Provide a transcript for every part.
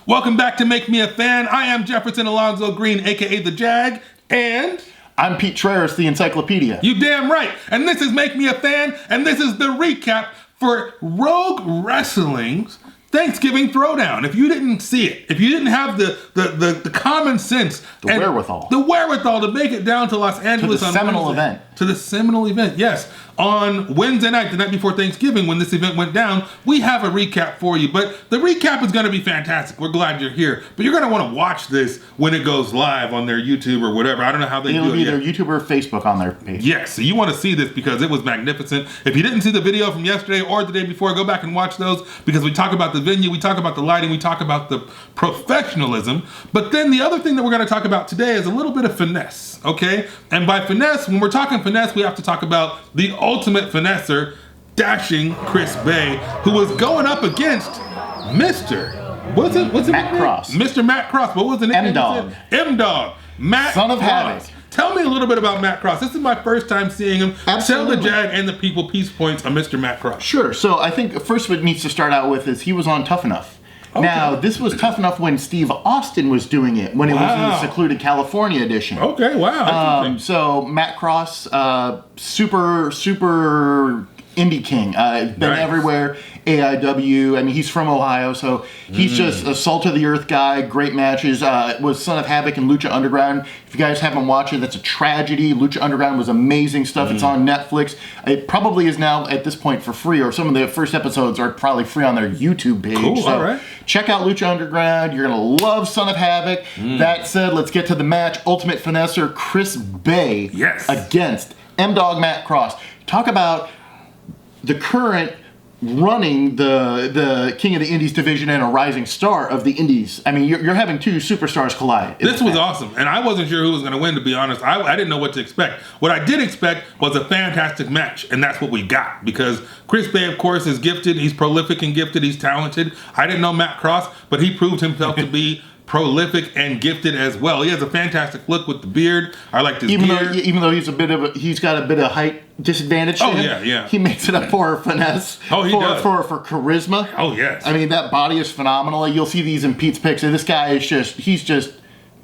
Welcome back to Make Me a Fan. I am Jefferson Alonzo Green, aka the Jag, and I'm Pete Trerice, the Encyclopedia. You damn right. And this is Make Me a Fan, and this is the recap for Rogue Wrestling's Thanksgiving Throwdown. If you didn't see it, if you didn't have the common sense, the wherewithal to make it down to Los Angeles to the seminal event. To the seminal event, yes. On Wednesday night, the night before Thanksgiving, when this event went down, we have a recap for you. But the recap is going to be fantastic. We're glad you're here. But you're going to want to watch this when it goes live on their YouTube or whatever. I don't know how they do it. It'll be their YouTube or Facebook on their page. Yes, so you want to see this because it was magnificent. If you didn't see the video from yesterday or the day before, go back and watch those because we talk about the venue, we talk about the lighting, we talk about the professionalism. But then the other thing that we're going to talk about today is a little bit of finesse, okay? And by finesse, when we're talking finesse, we have to talk about the ultimate finesser, dashing Chris Bey, who was going up against Mr. Matt Cross. Mr. Matt Cross. What was the name? M-Dog. M-Dog. Matt Son of Cross. Havoc. Tell me a little bit about Matt Cross. This is my first time seeing him. Absolutely. Tell the Jag and the people peace points on Mr. Matt Cross. Sure. So I think first what it needs to start out with is he was on Tough Enough. Okay. Now, this was Tough Enough when Steve Austin was doing it, when it was in the Secluded California edition. Okay, wow. So Matt Cross, super indie king. Been everywhere. AIW. I mean, he's from Ohio, so he's just a salt of the earth guy. Great matches. Was Son of Havoc and Lucha Underground. If you guys haven't watched it, that's a tragedy. Lucha Underground was amazing stuff. It's on Netflix. It probably is now at this point for free, or some of the first episodes are probably free on their YouTube page. Cool. So all right. Check out Lucha Underground. You're gonna love Son of Havoc. That said, let's get to the match. Ultimate Finesser Chris Bey against M-Dog Matt Cross. Talk about the current running the King of the Indies division and a rising star of the Indies. I mean, you're having two superstars collide. This was awesome, and I wasn't sure who was going to win, to be honest. I didn't know what to expect. What I did expect was a fantastic match, and that's what we got, because Chris Bey, of course, is gifted. He's prolific and gifted. He's talented. I didn't know Matt Cross, but he proved himself to be prolific and gifted as well. He has a fantastic look with the beard. I like this gear. Even though he's got a bit of height disadvantage. Oh yeah. He makes it up for finesse. Oh, he does. For charisma. Oh yes. I mean, that body is phenomenal. You'll see these in Pete's Pics, and this guy is he's just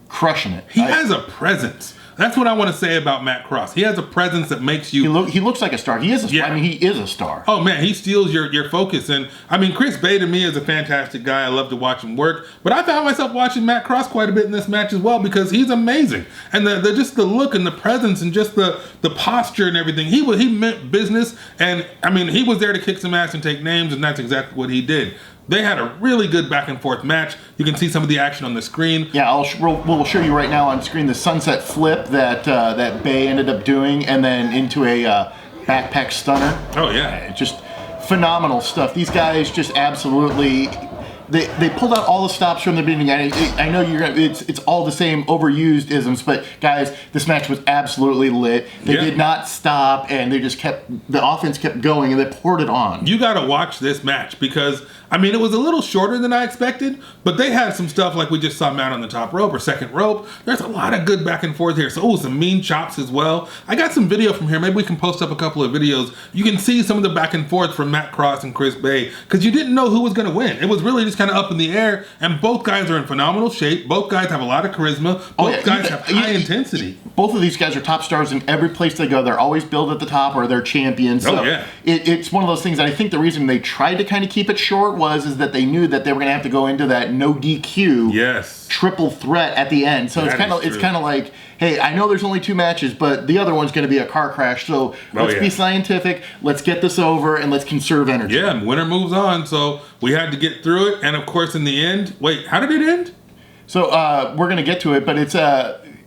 crushing it. He has a presence. That's what I want to say about Matt Cross. He has a presence that makes you... He looks like a star. He is a star. I mean, he is a star. Oh, man, he steals your focus. And, I mean, Chris Bey to me is a fantastic guy. I love to watch him work. But I found myself watching Matt Cross quite a bit in this match as well because he's amazing. And just the look and the presence and just the posture and everything. He meant business. And, I mean, he was there to kick some ass and take names, and that's exactly what he did. They had a really good back and forth match. You can see some of the action on the screen. Yeah, we'll show you right now on screen the sunset flip that Bey ended up doing, and then into a backpack stunner. Oh yeah, just phenomenal stuff. These guys just absolutely. They pulled out all the stops from the beginning. I know it's all the same overused isms, but guys, this match was absolutely lit. They did not stop, and they just the offense kept going, and they poured it on. You got to watch this match because, I mean, it was a little shorter than I expected, but they had some stuff like we just saw Matt on the top rope or second rope. There's a lot of good back and forth here. So, some mean chops as well. I got some video from here. Maybe we can post up a couple of videos. You can see some of the back and forth from Matt Cross and Chris Bey because you didn't know who was going to win. It was really just kind of up in the air, and both guys are in phenomenal shape. Both guys have a lot of charisma. Both guys have high intensity. Both of these guys are top stars in every place they go. They're always billed at the top or they're champions. So it's one of those things that I think the reason they tried to kind of keep it short is that they knew that they were going to have to go into that no DQ triple threat at the end. So it's kind of like, hey, I know there's only two matches, but the other one's going to be a car crash. So let's be scientific. Let's get this over and let's conserve energy. Yeah, winner moves on. So we had to get through it. And of course, in the end, wait, how did it end? So we're going to get to it, but it's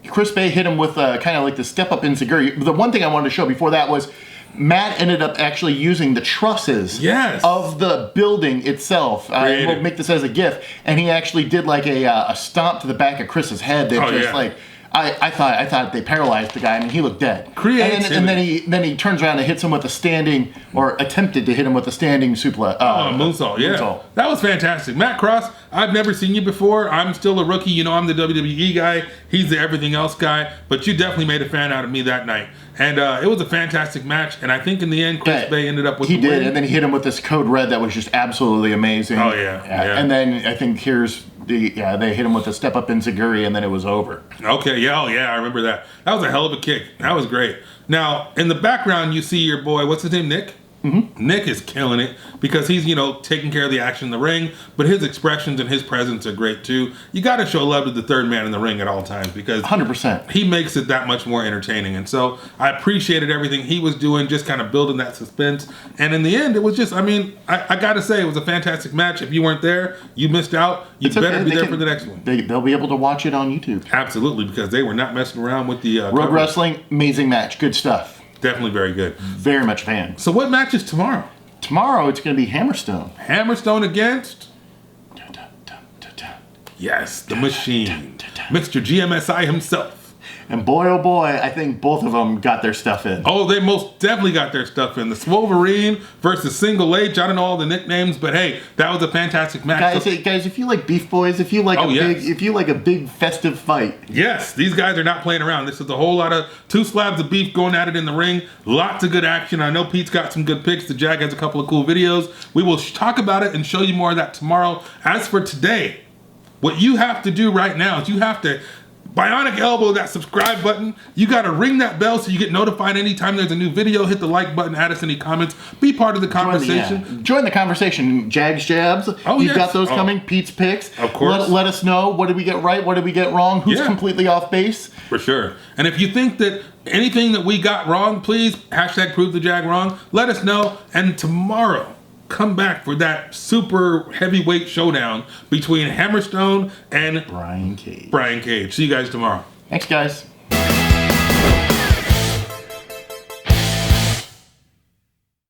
Chris Bey hit him with kind of like the step up insecurity. The one thing I wanted to show before that was Matt ended up actually using the trusses of the building itself. We'll make this as a GIF, and he actually did like a stomp to the back of Chris's head that I thought they paralyzed the guy. I mean, he looked dead. And then he turns around and hits him with a standing, or attempted to hit him with a standing suplex. Moonsault. Yeah, that was fantastic. Matt Cross, I've never seen you before. I'm still a rookie. You know, I'm the WWE guy. He's the everything else guy. But you definitely made a fan out of me that night. And it was a fantastic match. And I think in the end, Chris Bey ended up with the win. He did, and then he hit him with this Code Red that was just absolutely amazing. Oh, yeah. And then I think here's They hit him with a step up enziguri, and then it was over. Okay, yeah, I remember that. That was a hell of a kick. That was great. Now, in the background, you see your boy, what's his name, Nick? Mm-hmm. Nick is killing it because he's, taking care of the action in the ring, but his expressions and his presence are great too. You got to show love to the third man in the ring at all times because 100%. He makes it that much more entertaining. And so I appreciated everything he was doing, just kind of building that suspense. And in the end, it was just, I got to say, it was a fantastic match. If you weren't there, you missed out. You better be there for the next one. They'll be able to watch it on YouTube. Absolutely, because they were not messing around with the Road Wrestling, amazing match. Good stuff. Definitely very good. Very much a fan. So what match is tomorrow? Tomorrow it's going to be Hammerstone. Hammerstone against? Yes, the Machine. Mr. GMSI himself. And boy, oh boy, I think both of them got their stuff in. Oh, they most definitely got their stuff in. The Swoverine versus Single H. I don't know all the nicknames, but hey, that was a fantastic match. Guys, if you like Beef Boys, if you like a big festive fight. Yes, these guys are not playing around. This is a whole lot of two slabs of beef going at it in the ring. Lots of good action. I know Pete's got some good picks. The Jag has a couple of cool videos. We will talk about it and show you more of that tomorrow. As for today, what you have to do right now is you have to bionic elbow that subscribe button. You got to ring that bell so you get notified anytime there's a new video. Hit the like button, add us any comments, be part of the conversation. Join the conversation. Jag's Jabs. You've got those coming. Pete's Picks. Of course. Let us know, what did we get right, what did we get wrong, who's completely off base. For sure. And if you think that anything that we got wrong, please hashtag prove the Jag wrong. Let us know. And tomorrow, come back for that super heavyweight showdown between Hammerstone and Brian Cage. See you guys tomorrow. Thanks, guys.